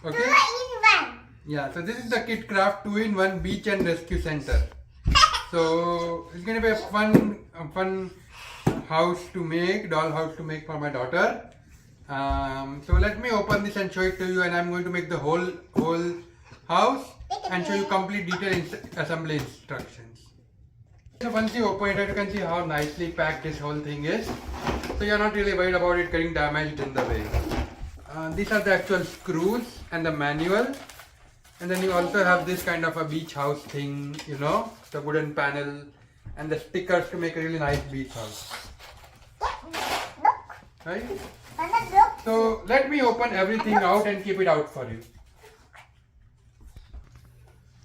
Okay? 2-in-1. Yeah, so this is the KidKraft 2-in-1 beach and rescue center. So it's going to be a fun house to make, dollhouse to make for my daughter. So let me open this and show it to you, and I'm going to make the whole house and show you complete detailed assembly instructions. So once you open it, you can see how nicely packed this whole thing is. So you're not really worried about it getting damaged in the way. These are the actual screws and the manual. And then you also have this kind of a beach house thing, you know, the wooden panel and the stickers to make a really nice beach house. Right? So let me open everything out and keep it out for you.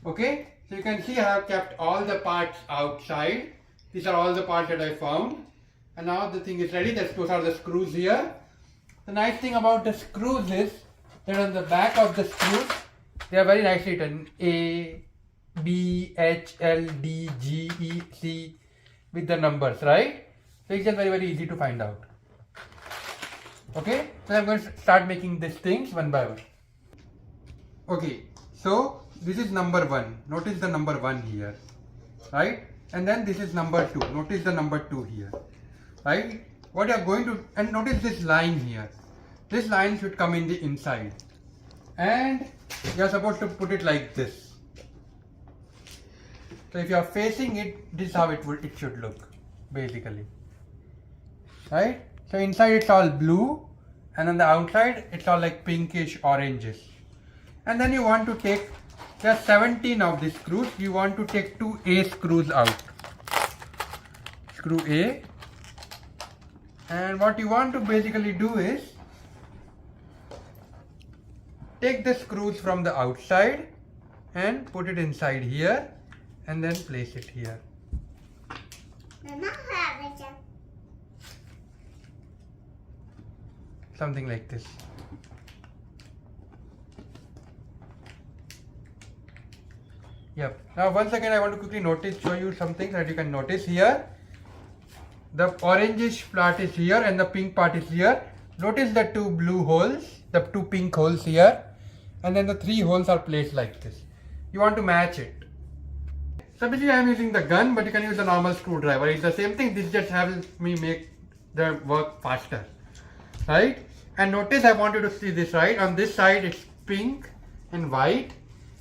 Okay, so you can see I have kept all the parts outside. These are all the parts that I found. And now the thing is ready. Those are the screws here. The nice thing about the screws is that on the back of the screws, they are very nicely written A, B, H, L, D, G, E, C with the numbers, right? So it's just very easy to find out. Okay, so I'm going to start making these things one by one. Okay, so this is number 1. Notice the number 1 here, right? And then this is number 2. Notice the number 2 here, right? What you are going to, and notice this line here. This line should come in the inside. And you are supposed to put it like this. So if you are facing it, this is how it should look, basically. Right? So inside it's all blue, and on the outside it's all like pinkish oranges. And then you want to take, there are 17 of these screws. You want to take 2 A screws out. Screw A. And what you want to basically do is take the screws from the outside and put it inside here and then place it here. Something like this. Yep. Now once again I want to quickly show you something that you can notice here. The orangish part is here and the pink part is here. Notice the 2 blue holes, the 2 pink holes here, and then the 3 holes are placed like this. You want to match it. So basically I am using the gun, but you can use a normal screwdriver. It's the same thing. This just helps me make the work faster, right? And notice I want you to see this, right? On this side it's pink and white,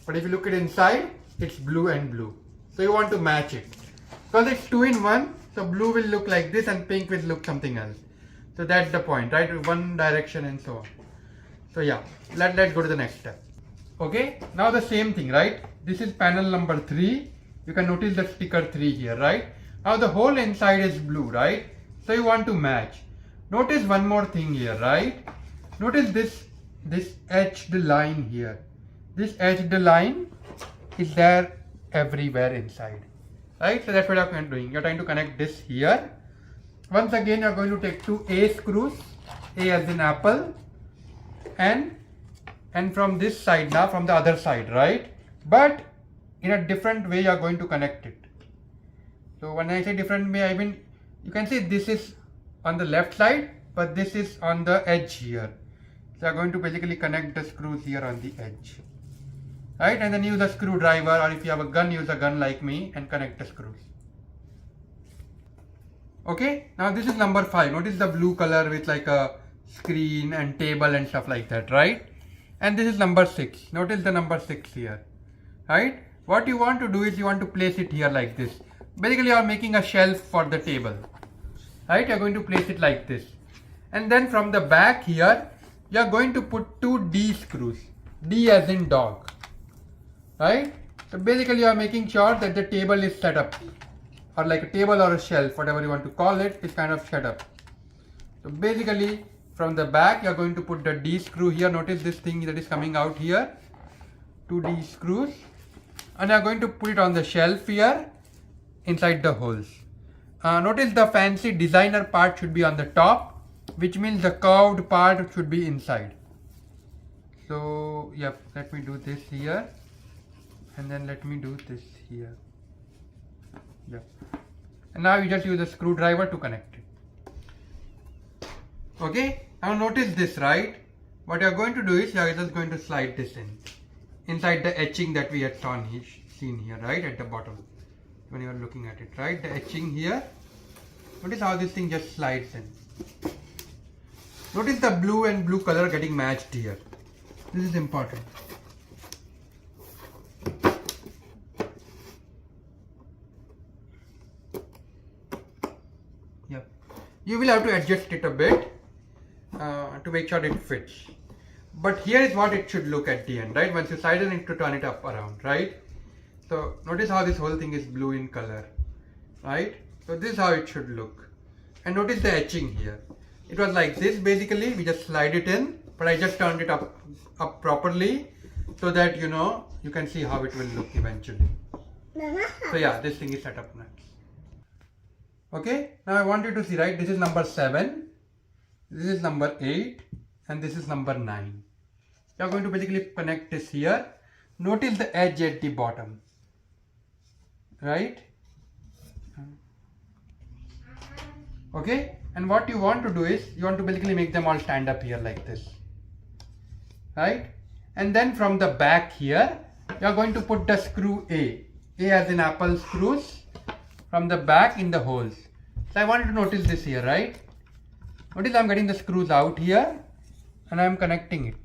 but if you look at inside, it's blue and blue. So you want to match it. Because it's 2-in-1, so blue will look like this and pink will look something else. So that's the point, right? One direction and so on. So yeah, let's go to the next step. Okay, now the same thing, right? This is panel number 3. You can notice the sticker 3 here, right? Now the whole inside is blue, right? So you want to match. Notice one more thing here, right? Notice this edged line here. This edged line is there everywhere inside, right? So that's what I'm doing. You're trying to connect this here. Once again, you're going to take 2 A screws, A as in apple, and from this side now, from the other side, right? But in a different way, you're going to connect it. So when I say different way, I mean, you can see this is on the left side, but this is on the edge here. So you're going to basically connect the screws here on the edge, right? And then use a screwdriver, or if you have a gun, use a gun like me and connect the screws. Okay, now this is number 5. Notice the blue color with like a screen and table and stuff like that, right? And this is number 6. Notice the number 6 here, right? What you want to do is you want to place it here like this. Basically, you are making a shelf for the table, right? You are going to place it like this. And then from the back here, you are going to put 2 D screws. D as in dog, right? So basically, you are making sure that the table is set up, or like a table or a shelf, whatever you want to call it, is kind of set up. So basically, from the back, you are going to put the D screw here. Notice this thing that is coming out here, 2 D screws, and you are going to put it on the shelf here, inside the holes. Notice the fancy designer part should be on the top, which means the curved part should be inside. So, yep, let me do this here, and then let me do this here. Yep. And now you just use a screwdriver to connect it. Okay, now notice this, right? what you're going to do is you're just going to slide this in inside the etching that we had seen here, right at the bottom when you are looking at it, right? The etching here. Notice how this thing just slides in. Notice the blue and blue color getting matched here. This is important. Yep. You will have to adjust it a bit to make sure it fits. But here is what it should look at the end, right? Once you slide it, need to turn it up around, right? So notice how this whole thing is blue in color, right? So this is how it should look. And notice the etching here. It was like this basically, we just slide it in, but I just turned it up properly so that you can see how it will look eventually. So yeah, this thing is set up next. Okay, now I want you to see, right? This is number 7, this is number 8, and this is number 9. You are going to basically connect this here. Notice the edge at the bottom, right? Okay, and what you want to do is you want to basically make them all stand up here like this, right? And then from the back here you are going to put the screw A as in apple screws from the back in the holes. So I want you to notice this here, right? Notice I am getting the screws out here and I am connecting it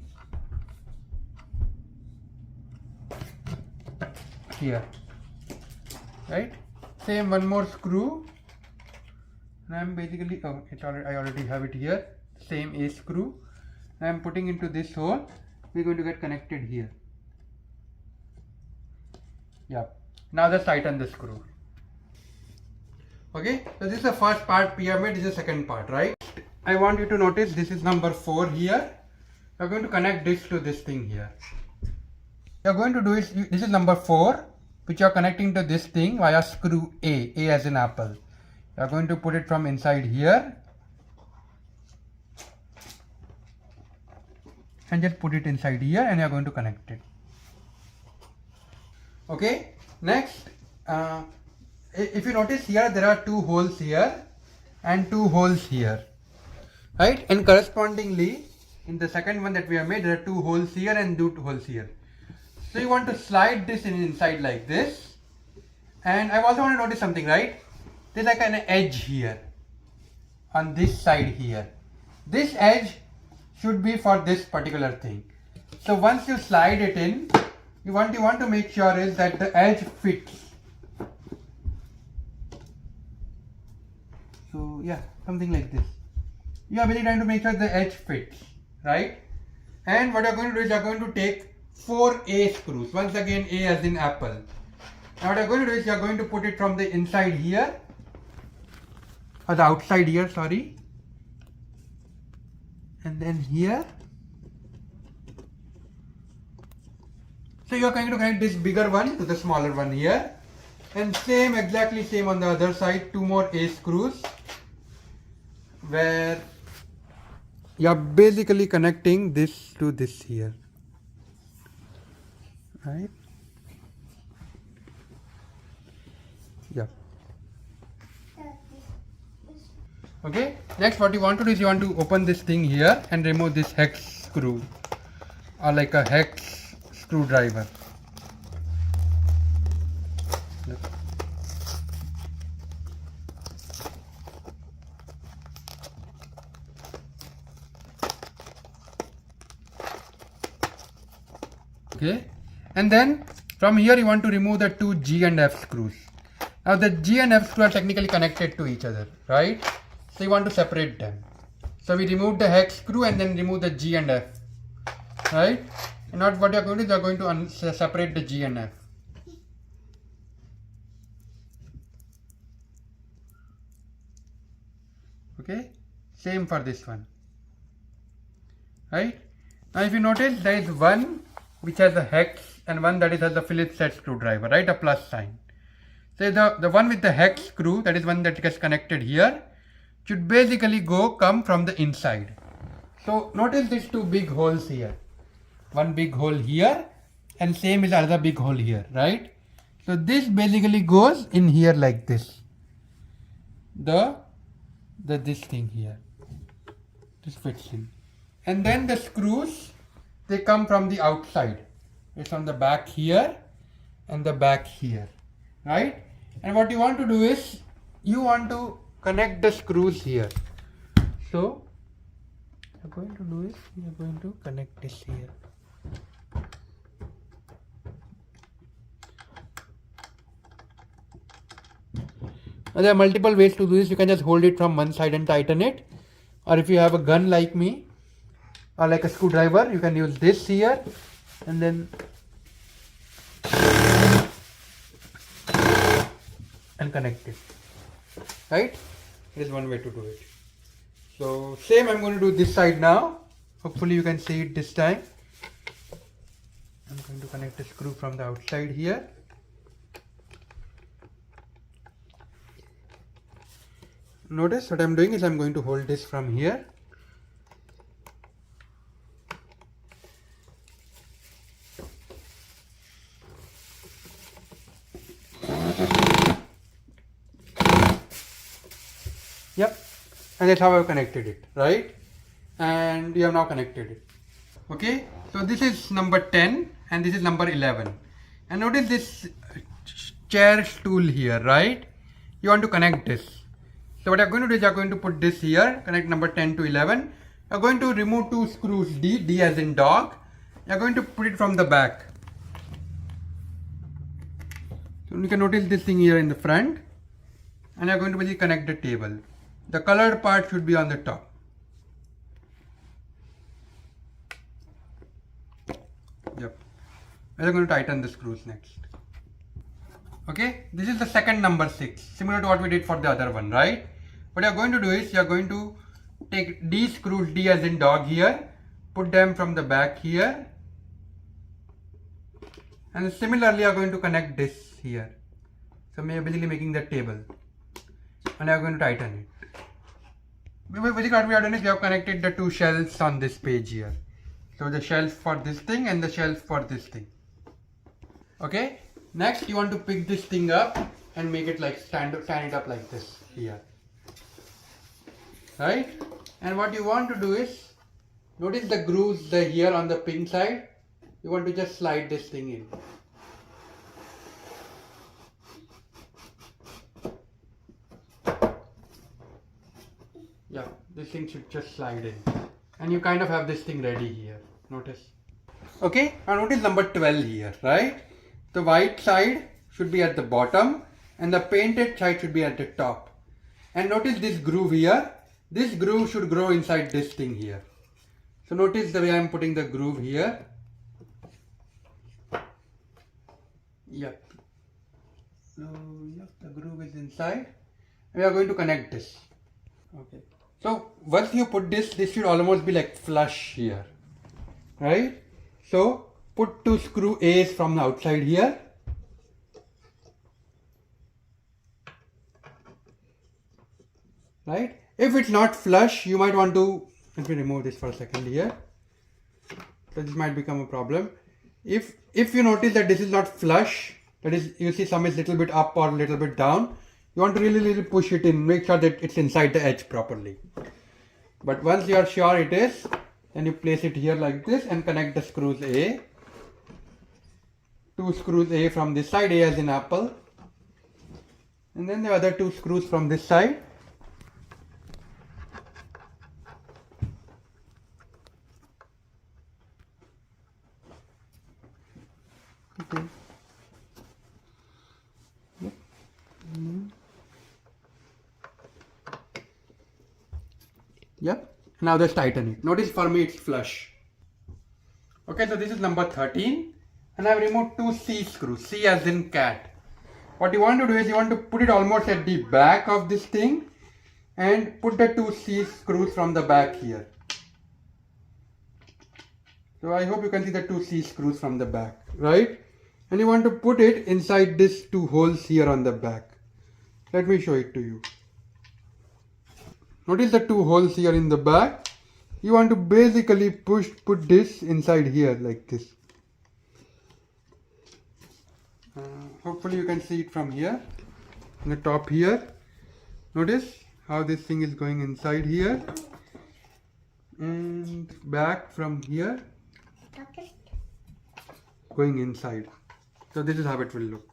here, right? Same, one more screw. And I am basically, I already have it here, same A screw. I am putting into this hole. We are going to get connected here. Yeah. Now just tighten the screw. Okay. So this is the first part pyramid. This is the second part, right? I want you to notice this is number 4 here. You are going to connect this to this thing here. You are going to do is this is number 4, which you are connecting to this thing via screw A as in apple. You are going to put it from inside here and just put it inside here and you are going to connect it. Okay, next if you notice here there are 2 holes here and 2 holes here, right? And correspondingly in the second one that we have made, there are 2 holes here and 2 holes here. So you want to slide this inside like this. And I also want to notice something, right? There's like an edge here on this side here. This edge should be for this particular thing. So once you slide it in, you want to make sure is that the edge fits. So yeah, something like this. You are really trying to make sure the edge fits, right? And what you are going to do is you are going to take 4 A screws. Once again, A as in apple. Now what you are going to do is you are going to put it from the inside here. Or the outside here, sorry, and then here. So you are going to connect this bigger one to the smaller one here, and exactly same on the other side, 2 more A screws where you are basically connecting this to this here, right? Yeah. Okay, next what you want to do is you want to open this thing here and remove this hex screw or like a hex screwdriver. Okay, and then from here you want to remove the 2 G and F screws. Now the G and F screws are technically connected to each other, right? So you want to separate them. So we remove the hex screw and then remove the G and F, right? And not what you are going to do is you are going to separate the G and F. Okay, same for this one, right? Now if you notice, there is one which has a hex and one that has a Phillips head screwdriver, right? A plus sign. So the one with the hex screw, that is one that gets connected here, should basically come from the inside. So notice these 2 big holes here. One big hole here and same is another big hole here, right? So this basically goes in here like this. This thing here. This fits in. And then the screws, they come from the outside. It's on the back here and the back here, right? And what you want to do is, you want to connect the screws here. So, you're going to do is, you're going to connect this here. Now, there are multiple ways to do this. You can just hold it from one side and tighten it. Or if you have a gun like me, or like a screwdriver, you can use this here and then and connect it, right? It is one way to do it. So same I'm going to do this side now. Hopefully you can see it this time. I'm going to connect a screw from the outside here. Notice what I'm doing is I'm going to hold this from here. Yep, and that's how I've connected it, right? And we have now connected it. Okay, so this is number 10 and this is number 11. And notice this chair stool here, right? You want to connect this. So what you're going to do is you're going to put this here, connect number 10 to 11. You're going to remove two screws, D as in dog. You're going to put it from the back. So you can notice this thing here in the front. And you're going to basically connect the table. The colored part should be on the top. Yep. We're going to tighten the screws next. Okay, this is the second number 6, similar to what we did for the other one, right? What you're going to do is you're going to take these screws, D as in dog here, put them from the back here, and similarly you're going to connect this here. So you're basically making the table, and you're going to tighten it. Basically what we have done is we have connected the two shelves on this page here. So the shelf for this thing and the shelf for this thing. Okay. Next, you want to pick this thing up and make it like stand it up like this here, right? And what you want to do is, notice the grooves here on the pin side. You want to just slide this thing in. Yeah, this thing should just slide in, and you kind of have this thing ready here. Notice. Okay, now notice number 12 here, right? The white side should be at the bottom and the painted side should be at the top. And notice this groove here. This groove should grow inside this thing here. So notice the way I am putting the groove here. Yep. So yep, the groove is inside. We are going to connect this. Okay. So once you put this should almost be like flush here, right? So put two screw A's from the outside here. Right? If it's not flush, you might want to, let me remove this for a second here. So this might become a problem. If you notice that this is not flush, that is, you see some is little bit up or little bit down, you want to really push it in, make sure that it's inside the edge properly. But once you are sure it is, then you place it here like this and connect the screws A. Two screws A from this side, A as in apple. And then the other two screws from this side. Okay. Yep. Yep. Now just tighten it. Notice for me it's flush. Okay, so this is number 13. And I have removed two C screws, C as in cat. What you want to do is you want to put it almost at the back of this thing and put the two C screws from the back here. So I hope you can see the two C screws from the back, right? And you want to put it inside these two holes here on the back. Let me show it to you. Notice the two holes here in the back. You want to basically put this inside here like this. Hopefully you can see it from here, on the top here. Notice how this thing is going inside here. and back from here going inside. So this is how it will look.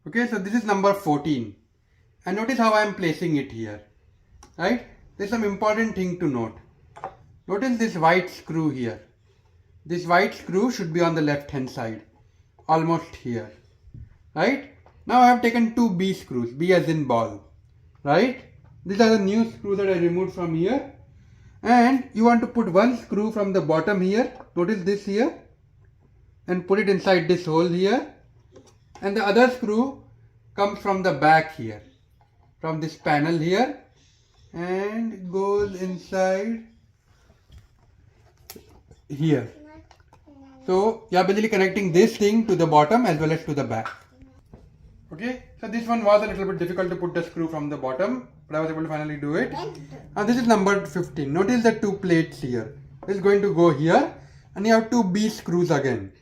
Okay, so this is number 14, and notice how I am placing it here, right? There's some important thing to note. Notice this white screw here. This white screw should be on the left hand side, almost here, right? Now I have taken two B screws, B as in ball, right? These are the new screws that I removed from here, and you want to put one screw from the bottom here, notice this here, and put it inside this hole here, and the other screw comes from the back here, from this panel here, and goes inside here. So you are basically connecting this thing to the bottom as well as to the back. Okay, so this one was a little bit difficult to put the screw from the bottom, but I was able to finally do it. And this is number 15. Notice the two plates here. This is going to go here, and you have two B screws again.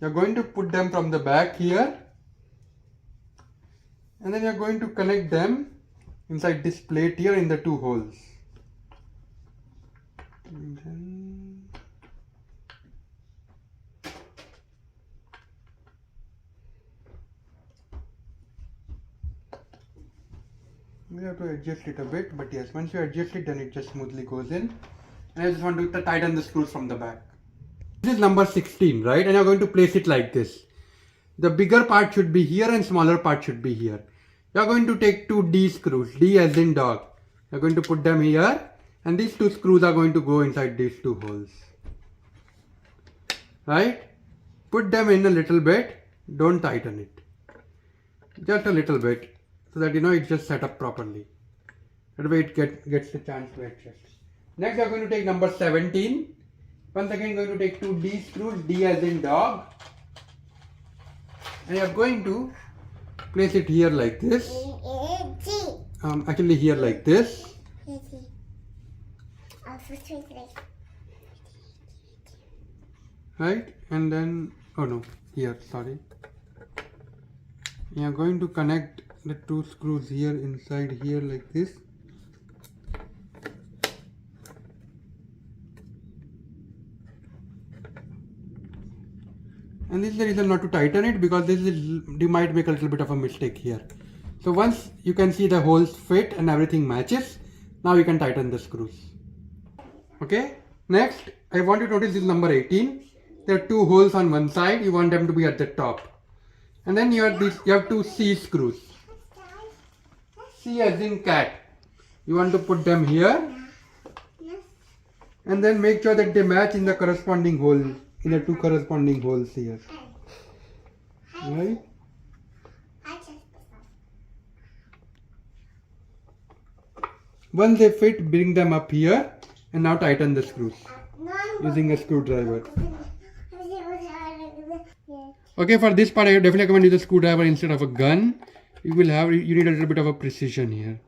You are going to put them from the back here, and then you are going to connect them inside this plate here in the two holes. And then we have to adjust it a bit, but yes, once you adjust it, then it just smoothly goes in. And I just want to tighten the screws from the back. This is number 16, right? And you're going to place it like this. The bigger part should be here and smaller part should be here. You're going to take two D screws, D as in dog. You're going to put them here, and these two screws are going to go inside these two holes. Right? Put them in a little bit, don't tighten it. Just a little bit, so that it's just set up properly. That way it gets the chance to adjust. Next we are going to take number 17. Once again going to take two D screws, D as in dog. And you are going to place it here like this. Actually here like this. Right? And then, oh no, here, sorry. You are going to connect the two screws here inside here like this. And this is the reason not to tighten it, because you might make a little bit of a mistake here. So once you can see the holes fit and everything matches, now you can tighten the screws. Okay. Next, I want you to notice this number 18. There are two holes on one side. You want them to be at the top. And then you have two C screws. C as in cat. You want to put them here. And then make sure that they match in the corresponding hole. In the two corresponding holes here. Right? Once they fit, bring them up here and now tighten the screws using a screwdriver. Okay, for this part I definitely recommend use a screwdriver instead of a gun. You need a little bit of a precision here.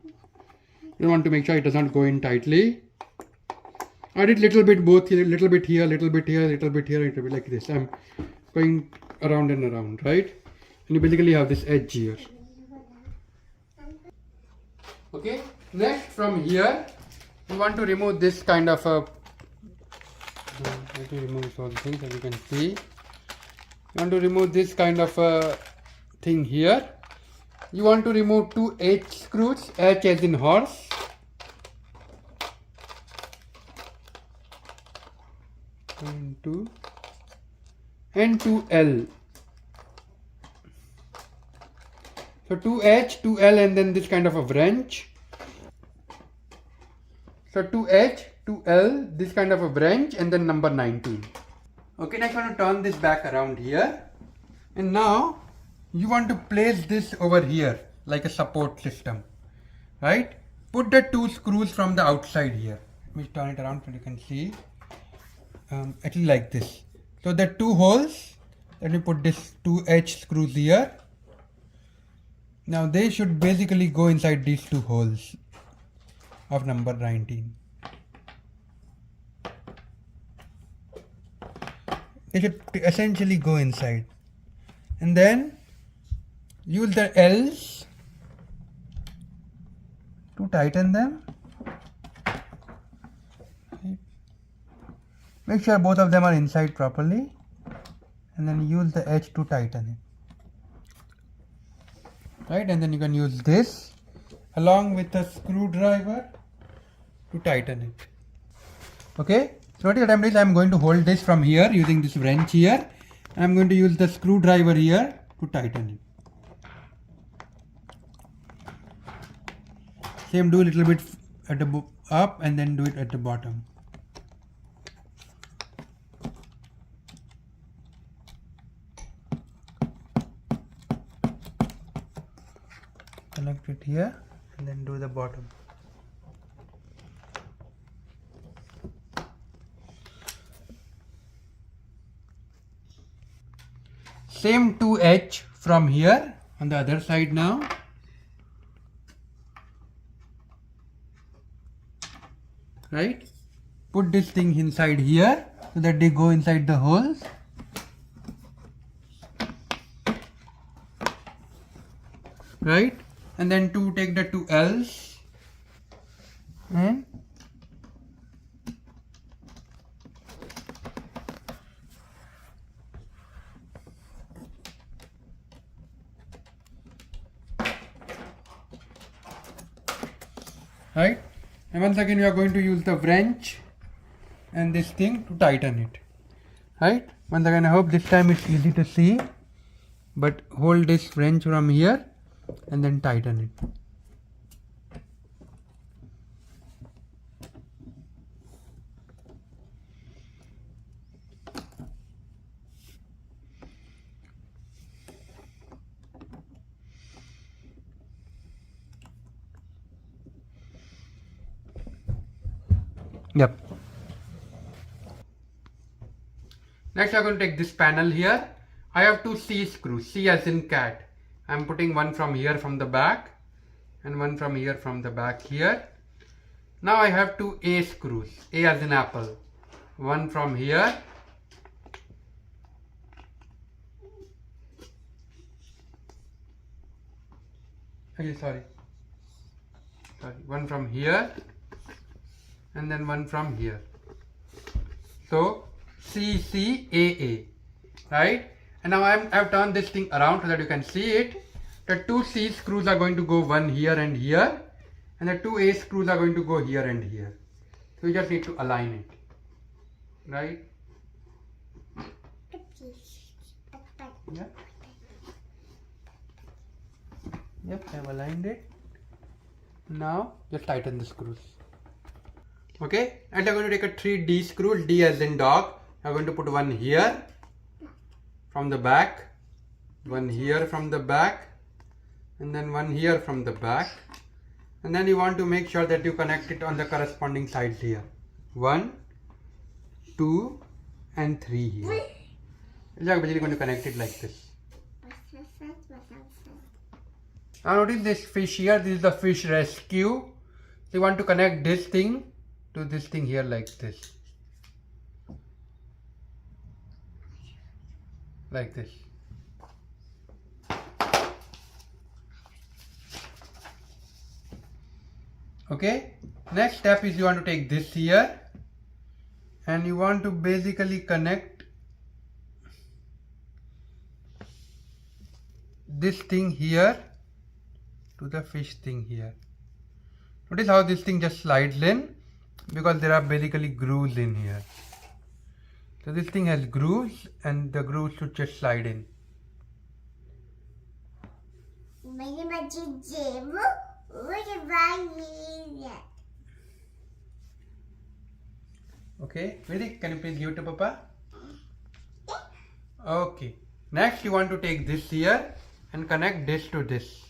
You want to make sure it does not go in tightly. I did little bit both here, little bit here, little bit here, little bit here, little bit like this. I'm going around and around, right? And you basically have this edge here. Okay, next from here, you want to remove this kind of a, let me remove all the things that you can see. You want to remove this kind of a thing here. You want to remove two H screws, H as in horse. And two L. So two H, two L, and then this kind of a wrench. So two H, two L, this kind of a wrench, and then number 19. Okay, next I want to turn this back around here. And now you want to place this over here like a support system. Right? Put the two screws from the outside here. Let me turn it around so you can see. Actually like this. So the two holes, let me put this two H screws here. Now they should basically go inside these two holes of number 19. They should essentially go inside. And then use the L's to tighten them. Make sure both of them are inside properly, and then use the edge to tighten it. Right, and then you can use this along with a screwdriver to tighten it. Okay, so what I'm doing is I'm going to hold this from here using this wrench here. I'm going to use the screwdriver here to tighten it. Same, do a little bit at the up and then do it at the bottom. Connect it here and then do the bottom. Same 2H from here on the other side now. Right? Put this thing inside here so that they go inside the holes. Right? And then take the 2 L's and right, and once again we are going to use the wrench and this thing to tighten it. Right, once again I hope this time it's easy to see, but hold this wrench from here and then tighten it. Yep. Next, I'm going to take this panel here. I have 2 C screws, C as in cat. I'm putting one from here from the back and one from here from the back here. Now I have 2 A screws, A as in apple. One from here. Sorry. One from here and then one from here. So CCAA, right? And now I've turned this thing around so that you can see it. The 2 C screws are going to go one here and here, and the 2 A screws are going to go here and here. So you just need to align it, right? Yeah. Yep, I've aligned it. Now just tighten the screws. Okay, and I'm going to take a 3 D screws, D as in dog. I'm going to put one here from the back, one here from the back, and then one here from the back. And then you want to make sure that you connect it on the corresponding sides here. 1, 2, and 3 here. You're basically going to connect it like this. Now notice this fish here. This is the fish rescue. So you want to connect this thing to this thing here like this. Like this. Okay. Next step is you want to take this here and you want to basically connect this thing here to the fish thing here. Notice how this thing just slides in because there are basically grooves in here. So this thing has grooves and the grooves should just slide in. Okay, Vedic, can you please give it to Papa? Okay. Next you want to take this here and connect this to this.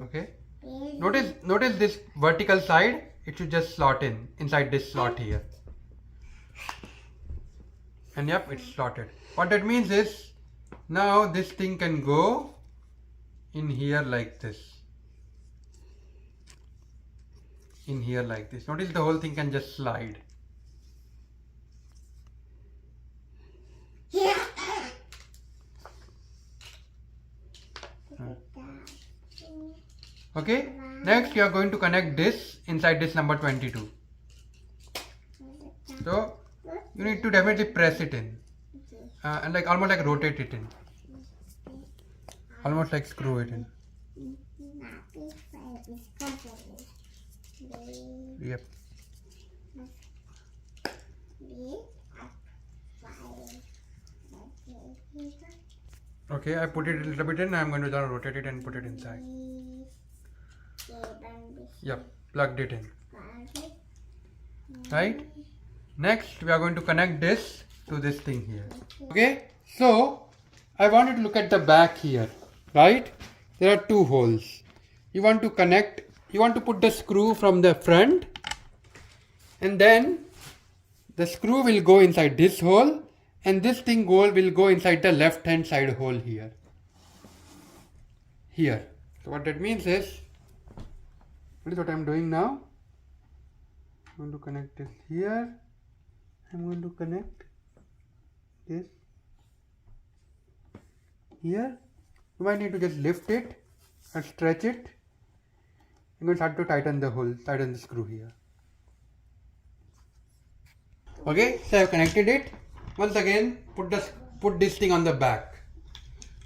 Okay. Notice this vertical side, it should just slot in inside this slot here. And yep, it's slotted. What that means is now this thing can go in here like this. In here like this. Notice the whole thing can just slide. Okay, next you are going to connect this inside this number 22. So you need to definitely press it in and like almost like rotate it in, almost like screw it in. Yep. Okay, I put it a little bit in. I'm going to now rotate it and put it inside. Yep, plugged it in. Right? Next, we are going to connect this to this thing here. Okay, so I want you to look at the back here. Right? There are two holes. You want to connect, you want to put the screw from the front, and then the screw will go inside this hole, and this thing will go inside the left hand side hole here. Here. So what that means is, what is what I'm doing now? I'm going to connect this here. I'm going to connect this here. You might need to just lift it and stretch it. I'm going to start to tighten the hole, tighten the screw here. Okay, so I've connected it. Once again, put this thing on the back.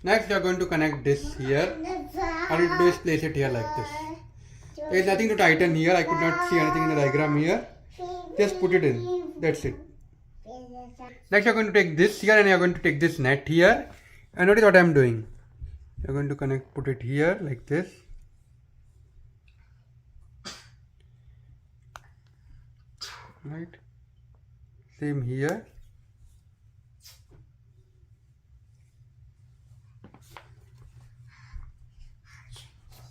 Next, you are going to connect this here. All you need to do is place it here like this. There is nothing to tighten here. I could not see anything in the diagram here. Just put it in. That's it. Next, you are going to take this here and you are going to take this net here. And notice what I am doing. You are going to put it here like this. Right. Same here.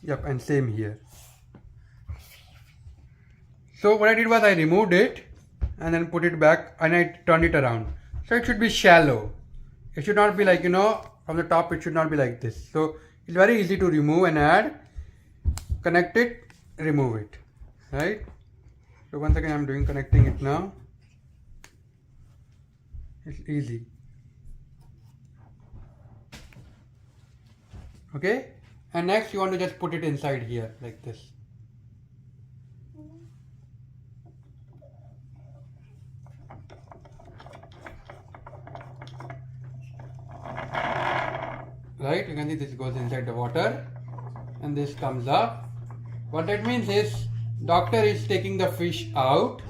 Yep, and same here. So what I did was I removed it and then put it back and I turned it around. So it should be shallow. It should not be like, from the top it should not be like this. So it's very easy to remove and add. Connect it, remove it. Right? So once again I'm connecting it now. It's easy. Okay? And next you want to just put it inside here like this. Right? You can see this goes inside the water and this comes up. What that means is doctor is taking the fish out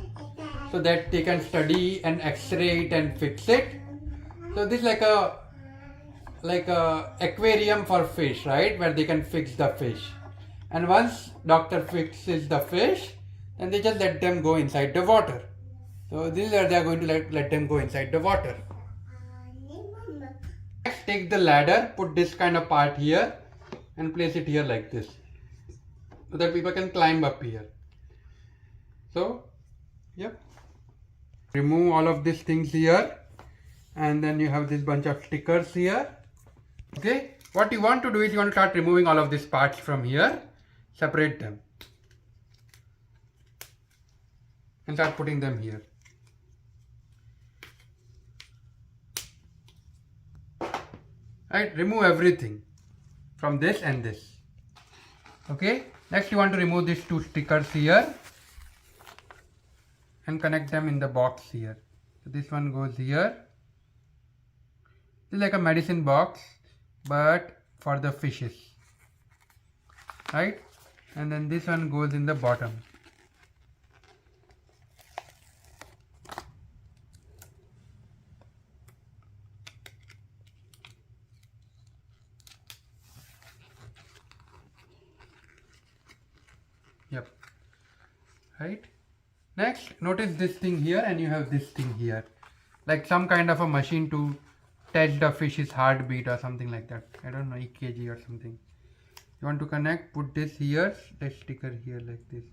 so that they can study and x-ray it and fix it. So this is like a aquarium for fish, right? Where they can fix the fish. And once doctor fixes the fish, then they just let them go inside the water. So this is where they are going to let them go inside the water. Next, take the ladder, put this kind of part here and place it here like this, so that people can climb up here. So, yep. Remove all of these things here, and then you have this bunch of stickers here. Okay, what you want to do is you want to start removing all of these parts from here, separate them and start putting them here. Right, remove everything from this and this. Okay, next you want to remove these two stickers here and connect them in the box here. So this one goes here. This is like a medicine box but for the fishes, right? And then this one goes in the bottom. Yep. Right. Next, notice this thing here and you have this thing here, like some kind of a machine to test the fish's heartbeat or something like that. I don't know, EKG or something. You want to connect, put this here, the sticker here like this.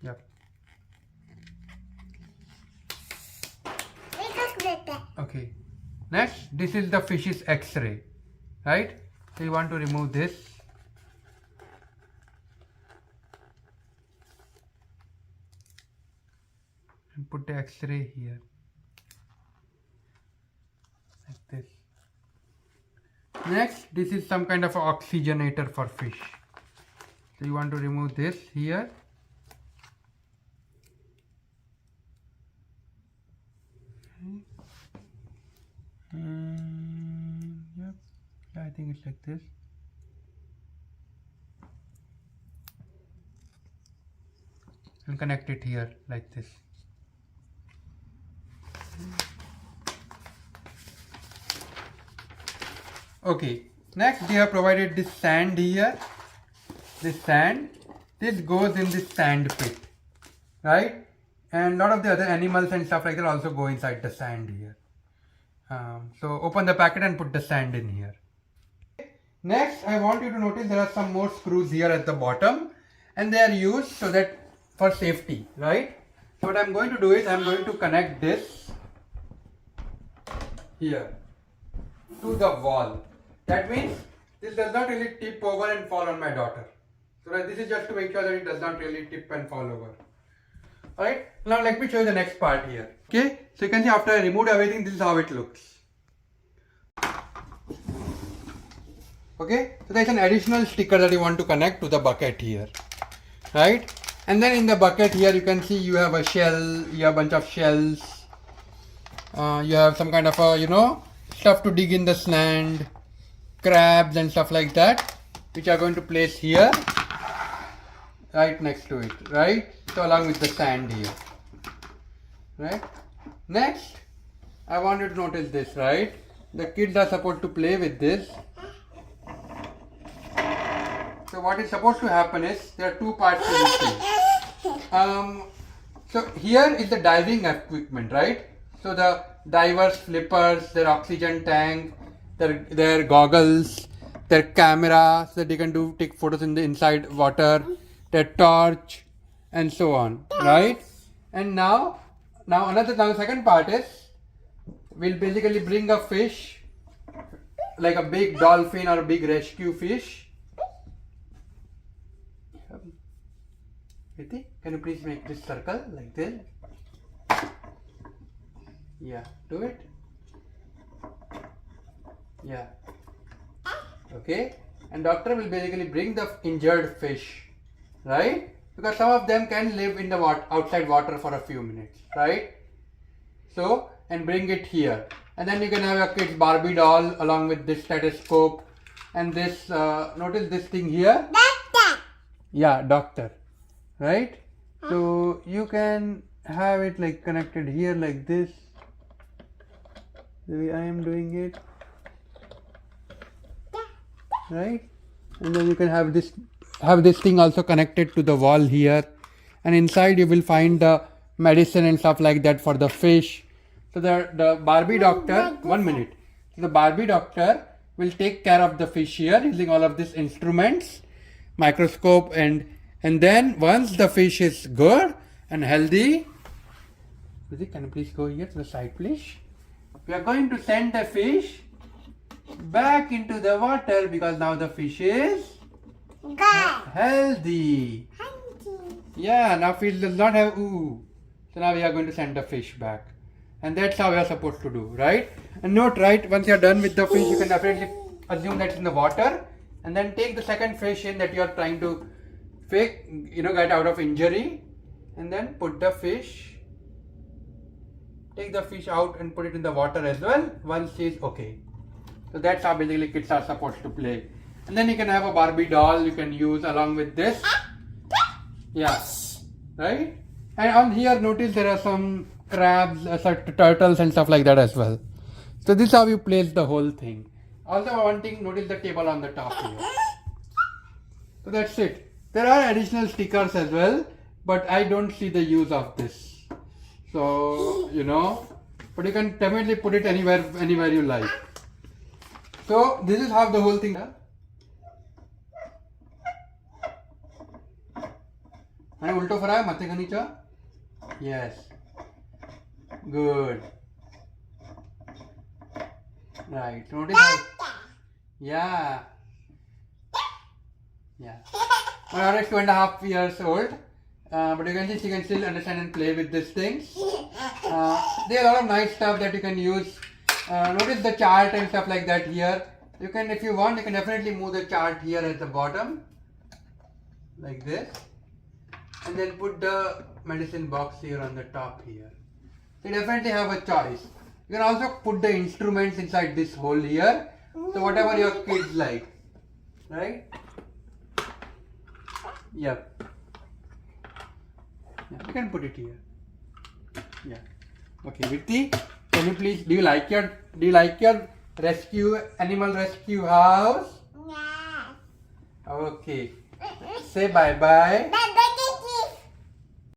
Yep. Okay. Next, this is the fish's X-ray, right? So you want to remove this. And put the X-ray here, like this. Next, this is some kind of oxygenator for fish. So you want to remove this here. Yep. Yeah, I think it's like this. And connect it here like this. Okay, next we have provided this sand here. This sand, this goes in this sand pit, right? And a lot of the other animals and stuff like that also go inside the sand here. So open the packet and put the sand in here. Next, I want you to notice there are some more screws here at the bottom, and they are used so that for safety, right? So what I'm going to do is I'm going to connect this here to the wall. That means this does not really tip over and fall on my daughter. So this is just to make sure that it does not really tip and fall over. Alright, now let me show you the next part here. Okay, so you can see after I removed everything, this is how it looks. Okay, so there's an additional sticker that you want to connect to the bucket here. Right, and then in the bucket here you can see you have a shell, you have a bunch of shells. You have some kind of a, stuff to dig in the sand, crabs and stuff like that, which are going to place here, right next to it, right? So along with the sand here, right? Next, I want you to notice this, right? The kids are supposed to play with this. So what is supposed to happen is, there are two parts to this thing. So here is the diving equipment, right? So the divers' flippers, their oxygen tank, their goggles, their camera, so that they can take photos in the inside water, their torch, and so on, right? And now the second part is, we'll basically bring a fish, like a big dolphin or a big rescue fish. Kriti, can you please make this circle like this? Yeah, do it. Yeah. Okay. And doctor will basically bring the injured fish, right? Because some of them can live in the outside water for a few minutes, right? So, and bring it here. And then you can have your kid's Barbie doll along with this stethoscope and this, notice this thing here? Doctor. Yeah, doctor. Right? So, you can have it like connected here like this. The way I am doing it. Right? And then you can have this thing also connected to the wall here, and inside you will find the medicine and stuff like that for the fish. So the Barbie doctor, 1 minute. So the Barbie doctor will take care of the fish here using all of these instruments, microscope, and then once the fish is good and healthy, can you please go here to the side, please? We are going to send the fish back into the water because now the fish is healthy. Yeah, now fish does not have ooh. So now we are going to send the fish back. And that's how we are supposed to do, right? And note, right, once you are done with the fish, you can definitely assume that's in the water. And then take the second fish in that you are trying to get out of injury. And then put the fish, take the fish out and put it in the water as well once she is okay. So that's how basically kids are supposed to play. And then you can have a Barbie doll you can use along with this. Yeah, right? And on here, notice there are some crabs, turtles and stuff like that as well. So this is how you place the whole thing. Also one thing, notice the table on the top here. So that's it. There are additional stickers as well, but I don't see the use of this. So, but you can definitely put it anywhere you like. So this is how the whole thing. Ulto fry, mate ka nicha? Yes. Good. Right. Notice how. Yeah. Yeah. My daughter is 2.5 years old. But you can see she can still understand and play with these things. There are a lot of nice stuff that you can use. Notice the chart and stuff like that here. You can, if you want, you can definitely move the chart here at the bottom, like this, and then put the medicine box here on the top here. So you definitely have a choice. You can also put the instruments inside this hole here, so whatever your kids like, right? Yep. Yeah, you can put it here. Yeah. Okay, Vitti, can you please, do you like your animal rescue house? Yeah. Okay. Say bye bye. Bye